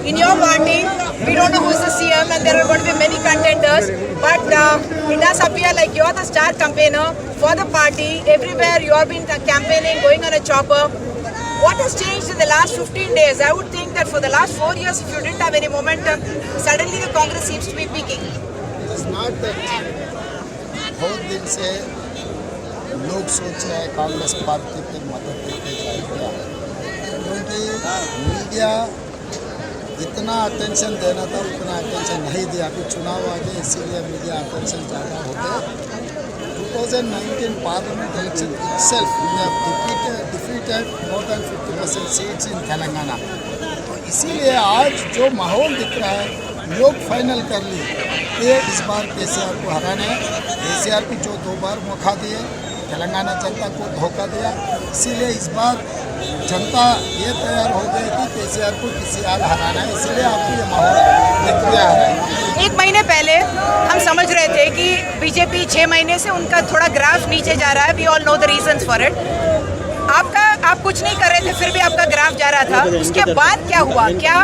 in your party, we don't know who is the CM and there are going to be many contenders, but it does appear like you are the star campaigner for the party. Everywhere you have been campaigning, going on a chopper. What has changed in the last 15 days? I would think that for the last 4 years, if you didn't have any momentum, suddenly the Congress seems to be peaking. It's not that बहुत दिन से लोग सोच रहे हैं Congress party की मदद देते जाएगा, क्योंकि मीडिया इतना अटेंशन देना था उतना अटेंशन नहीं दिया। अभी चुनाव आ गए इसीलिए मीडिया अटेंशन ज़्यादा हो गया। 2019 parliament election itself we have defeated more than 50% seats in Telangana. तो इसीलिए आज जो माहौल दिख रहा है लोग फाइनल कर लिए कि इस बार केसीआर को हराना है। केसीआर को जो 2 बार मौका दिए, तेलंगाना जनता को धोखा दिया, इसीलिए इस बार जनता ये तैयार हो गई कि केसीआर को किसी हाल हराना है। इसीलिए आपको ये माहौल दिख रहा है। 1 महीने पहले हम समझ रहे थे कि बीजेपी 6 महीने से उनका थोड़ा ग्राफ नीचे जा रहा है। We all know the reasons for it. आप कुछ नहीं कर रहे थे, फिर भी आपका ग्राफ जा रहा था। उसके बाद क्या हुआ? क्या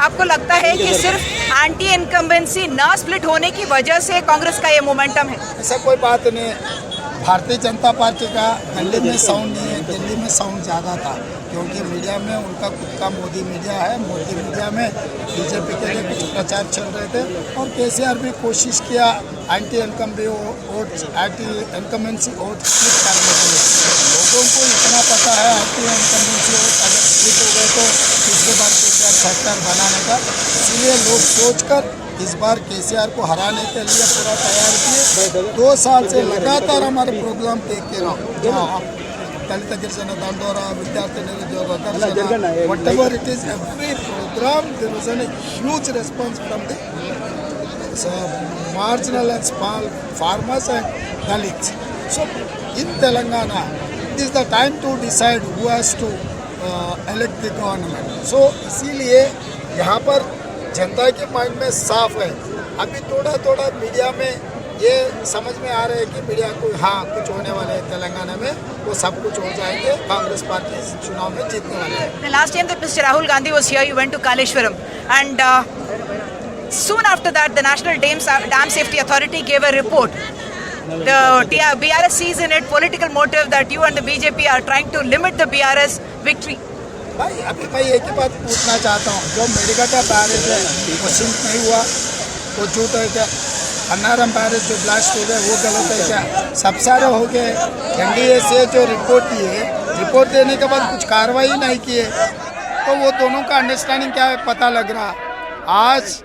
आपको लगता है कि सिर्फ एंटी इनकम्बेंसी ना स्प्लिट होने की वजह से कांग्रेस का ये मोमेंटम है? ऐसा कोई बात नहीं। भारतीय जनता पार्टी का दिल्ली में साउंड नहीं है, दिल्ली में साउंड ज़्यादा था, क्योंकि मीडिया में उनका खुद का मोदी मीडिया है। मोदी मीडिया में बीजेपी के लिए कुछ प्रचार चल रहे थे और केसीआर भी कोशिश किया एंटी इनकम्बेंसी वोट स्प्लिट करने के लिए। लोगों को इतना पता है एंटी इनकम्बेंसी वोट अगर स्प्लिट हो गए तो पिछली बार केसीआर सरकार बनाने का, इसलिए लोग सोचकर इस बार केसीआर को हराने के लिए पूरा तैयार किए। 2 साल से लगातार हमारे प्रोग्राम देखते रहो, दलित गिरिजन दंडोरा, विद्यार्थी निरुद्योग आकर्षण, whatever it is, every program there was a huge response from the marginal and small farmers and Dalits. So in Telangana, it is the time to decide who has to elect the government. So इसीलिए यहाँ पर जनता के mind में साफ है। अभी थोड़ा थोड़ा मीडिया में ये समझ में आ रहा है कि मीडिया को हाँ कुछ होने वाले है तेलंगाना में, वो सब कुछ हो जाएंगे, कांग्रेस पार्टी इस चुनाव में जीतने वाले है। The last time that Mr. Rahul Gandhi was here, you went to Kaleshwaram, and soon after that, the National Dam Safety Authority gave a report. The BRS sees in it political motive that you and the BJP are trying to limit the BRS victory. भाई अभी भाई एक ही बात पूछना चाहता हूँ, जो मेडिकटा barrage है वो सिंक नहीं हुआ, वो झूठ है क्या? अन्नारम बैरेज जो ब्लास्ट हो गए वो गलत है क्या? सब सारे हो गए। एनडीए से जो रिपोर्ट दिए, रिपोर्ट देने के बाद कुछ कार्रवाई नहीं किए, तो वो दोनों का अंडरस्टैंडिंग क्या है पता लग रहा। आज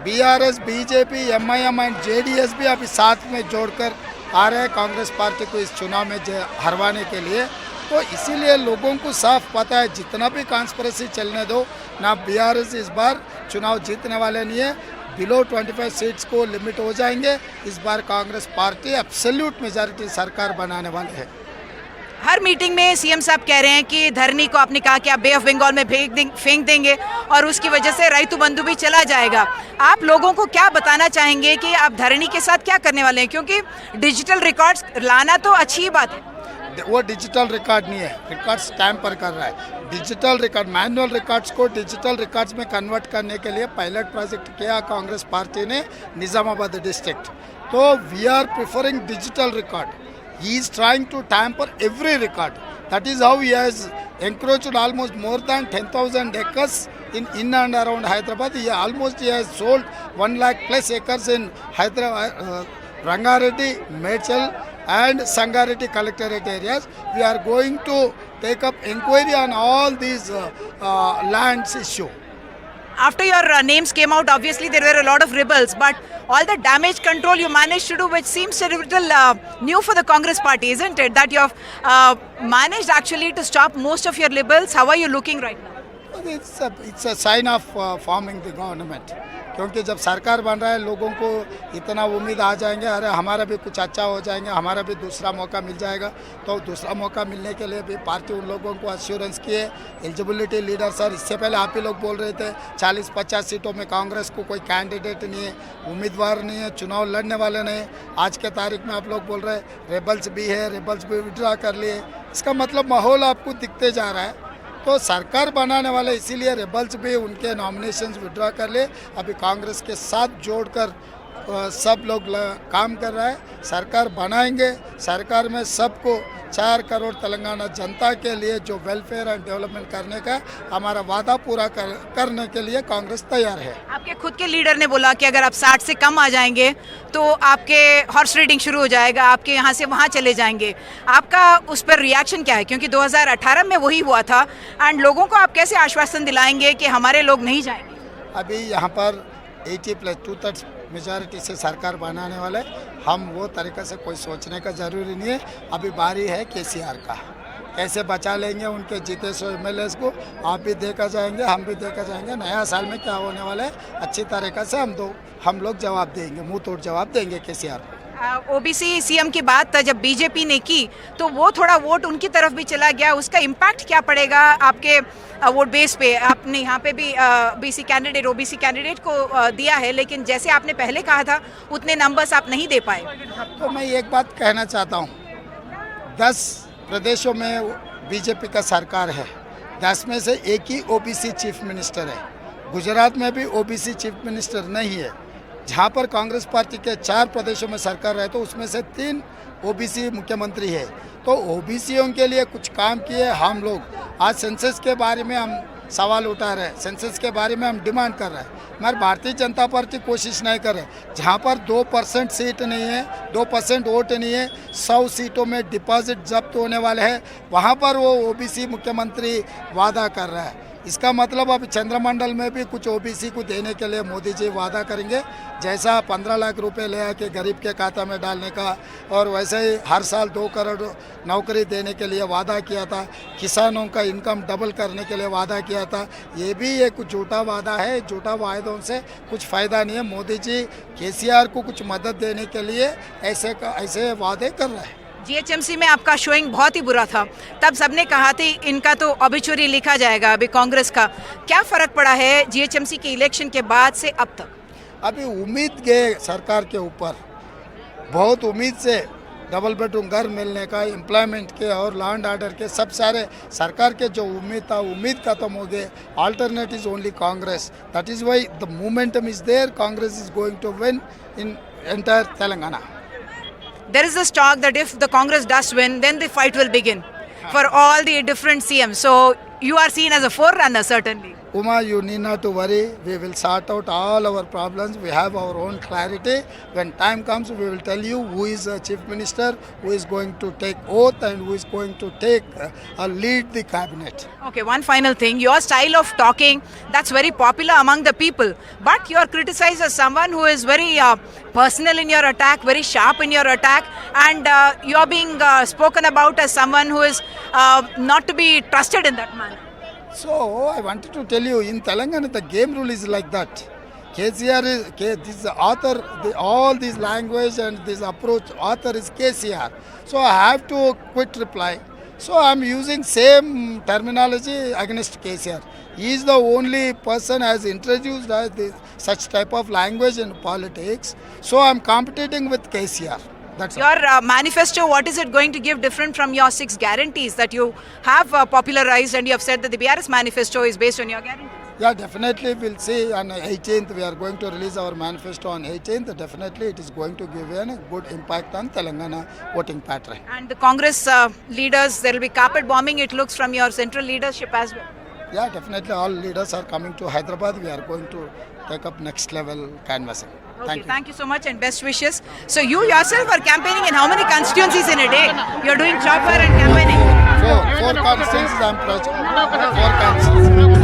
BRS, BJP, MIM and JDS भी अभी साथ में जोड़कर आ रहे हैं कांग्रेस पार्टी को इस चुनाव में हरवाने के लिए। तो इसीलिए लोगों को साफ पता है जितना भी कॉन्स्पिरेसी चलने दो ना, बीआरएस इस बार चुनाव जीतने वाले नहीं है। बिलो 25 सीट्स को लिमिट हो जाएंगे। इस बार कांग्रेस पार्टी एब्सोल्यूट मेजॉरिटी सरकार बनाने वाले है। हर मीटिंग में सीएम साहब कह रहे हैं कि धरनी को आपने कहा कि आप बे ऑफ बंगाल में फेंक देंगे और उसकी वजह से राइतु बंधु भी चला जाएगा। आप लोगों को क्या बताना चाहेंगे कि आप धरनी के साथ क्या करने वाले हैं? क्योंकि डिजिटल रिकॉर्ड्स लाना तो अच्छी बात है, वो डिजिटल रिकॉर्ड नहीं है, रिकॉर्ड स्टैम्प पर कर रहा है। डिजिटल रिकॉर्ड, मैनुअल रिकॉर्ड्स को डिजिटल रिकॉर्ड्स में कन्वर्ट करने के लिए पायलट प्रोजेक्ट किया कांग्रेस पार्टी ने निज़ामाबाद डिस्ट्रिक्ट। तो we are preferring digital record. He is trying to tamper every record. That is how he has encroached almost more than 10,000 acres in and around Hyderabad. He has sold 1 lakh plus acres in Hyderabad, Rangareddy, Medchal and Sangareddy collectorate areas. We are going to take up inquiry on all these lands issue. After your names came out, obviously there were a lot of rebels, but all the damage control you managed to do, which seems a little new for the Congress party, isn't it? That you have managed actually to stop most of your rebels. How are you looking right now? It's a sign of forming the government. क्योंकि जब सरकार बन रहा है लोगों को इतना उम्मीद आ जाएंगे, अरे हमारा भी कुछ अच्छा हो जाएंगे, हमारा भी दूसरा मौका मिल जाएगा। तो दूसरा मौका मिलने के लिए भी पार्टी उन लोगों को अश्योरेंस किए। एलिजिबिलिटी लीडर सर, इससे पहले आप ही लोग बोल रहे थे 40-50 सीटों में कांग्रेस को कोई कैंडिडेट नहीं है, उम्मीदवार नहीं है, चुनाव लड़ने वाले नहीं। आज के तारीख में आप लोग बोल रहे रेबल्स भी है, रेबल्स भी विड्रॉ कर लिए। इसका मतलब माहौल आपको दिखते जा रहा है। तो सरकार बनाने वाले इसीलिए रेबल्स भी उनके नॉमिनेशंस विड्रॉ कर ले। अभी कांग्रेस के साथ जोड़कर सब लोग काम कर रहा है। सरकार बनाएंगे, सरकार में सबको 4 करोड़ तेलंगाना जनता के लिए जो वेलफेयर एंड डेवलपमेंट करने का हमारा वादा पूरा करने के लिए कांग्रेस तैयार है। आपके खुद के लीडर ने बोला कि अगर आप 60 से कम आ जाएंगे तो आपके हॉर्स रेडिंग शुरू हो जाएगा, आपके यहाँ से वहाँ चले जाएंगे। आपका उस पर रिएक्शन क्या है? क्योंकि 2018 में वही हुआ था। एंड लोगों को आप कैसे आश्वासन दिलाएंगे कि हमारे लोग नहीं जाएंगे? अभी यहाँ पर 80+2/3 मेजॉरिटी से सरकार बनाने वाले, हम वो तरीक़े से कोई सोचने का ज़रूरी नहीं है। अभी बारी है केसीआर का, कैसे बचा लेंगे उनके जीते सो एमएलएस को। आप भी देखा जाएंगे, हम भी देखा जाएंगे नया साल में क्या होने वाला है। अच्छी तरीक़े से हम लोग जवाब देंगे, मुंह तोड़ जवाब देंगे केसीआर को। ओबीसी सीएम की बात जब बीजेपी ने की तो वो थोड़ा वोट उनकी तरफ भी चला गया। उसका इम्पैक्ट क्या पड़ेगा आपके वोट बेस पे? आपने यहाँ पे भी ओबीसी कैंडिडेट को दिया है, लेकिन जैसे आपने पहले कहा था उतने नंबर्स आप नहीं दे पाए। तो मैं एक बात कहना चाहता हूँ, 10 प्रदेशों में बीजेपी का सरकार है, 10 में से एक ही ओबीसी चीफ मिनिस्टर है। गुजरात में भी ओबीसी चीफ मिनिस्टर नहीं है। जहाँ पर कांग्रेस पार्टी के 4 प्रदेशों में सरकार है तो उसमें से 3 ओबीसी मुख्यमंत्री है। तो ओबीसीयों के लिए कुछ काम किए हम लोग। आज सेंसस के बारे में हम सवाल उठा रहे हैं, सेंसस के बारे में हम डिमांड कर रहे हैं, मगर भारतीय जनता पार्टी कोशिश नहीं कर रहे। जहाँ पर 2% सीट नहीं है, 2% वोट नहीं है, 100 सीटों में डिपॉजिट जब्त होने वाले हैं, वहाँ पर वो ओबीसी मुख्यमंत्री वादा कर रहा है। इसका मतलब अब चंद्रमंडल में भी कुछ ओबीसी को देने के लिए मोदी जी वादा करेंगे। जैसा 15 लाख रुपए ले आके गरीब के खाता में डालने का, और वैसे ही हर साल 2 करोड़ नौकरी देने के लिए वादा किया था, किसानों का इनकम डबल करने के लिए वादा किया था। ये भी एक झूठा वादा है। झूठा वायदों से कुछ फ़ायदा नहीं है। मोदी जी केसीआर को कुछ मदद देने के लिए ऐसे वादे कर रहे हैं। जीएचएमसी में आपका शोइंग बहुत ही बुरा था, तब सबने कहा था इनका तो ऑबिचुरी लिखा जाएगा अभी कांग्रेस का। क्या फ़र्क पड़ा है जीएचएमसी के इलेक्शन के बाद से अब तक? अभी उम्मीद गए सरकार के ऊपर, बहुत उम्मीद से डबल बेडरूम घर मिलने का, एम्प्लॉयमेंट के और लॉ एंड ऑर्डर के सब सारे सरकार के जो उम्मीद था, उम्मीद खत्म हो गए। Alternate is only Congress. That is why the momentum is there. Congress is going to win in entire Telangana. There is this talk that if the Congress does win, then the fight will begin for all the different CMs. So you are seen as a forerunner, certainly. Uma, you need not to worry. We will sort out all our problems. We have our own clarity. When time comes, we will tell you who is a chief minister, who is going to take oath, and who is going to lead the cabinet. Okay, one final thing. Your style of talking, that's very popular among the people. But you are criticized as someone who is very personal in your attack, very sharp in your attack, and you are being spoken about as someone who is not to be trusted in that manner. So I wanted to tell you, in Telangana the game rule is like that. KCR is this author, all this language and this approach author is KCR. So I have to quit reply. So I am using same terminology against KCR. He is the only person has introduced such type of language in politics. So I am competing with KCR. That's your manifesto, what is it going to give different from your 6 guarantees that you have popularized, and you have said that the BRS manifesto is based on your guarantees? Yeah, definitely we'll see on 18th. We are going to release our manifesto on 18th. Definitely it is going to give a good impact on Telangana voting pattern. And the Congress leaders, there will be carpet bombing, it looks, from your central leadership as well. Yeah, definitely all leaders are coming to Hyderabad. We are going to take up next level canvassing. Okay, thank you so much and best wishes. So you yourself are campaigning in how many constituencies in a day? You're doing chopper and campaigning? Four constituencies I am approaching. 4 constituencies.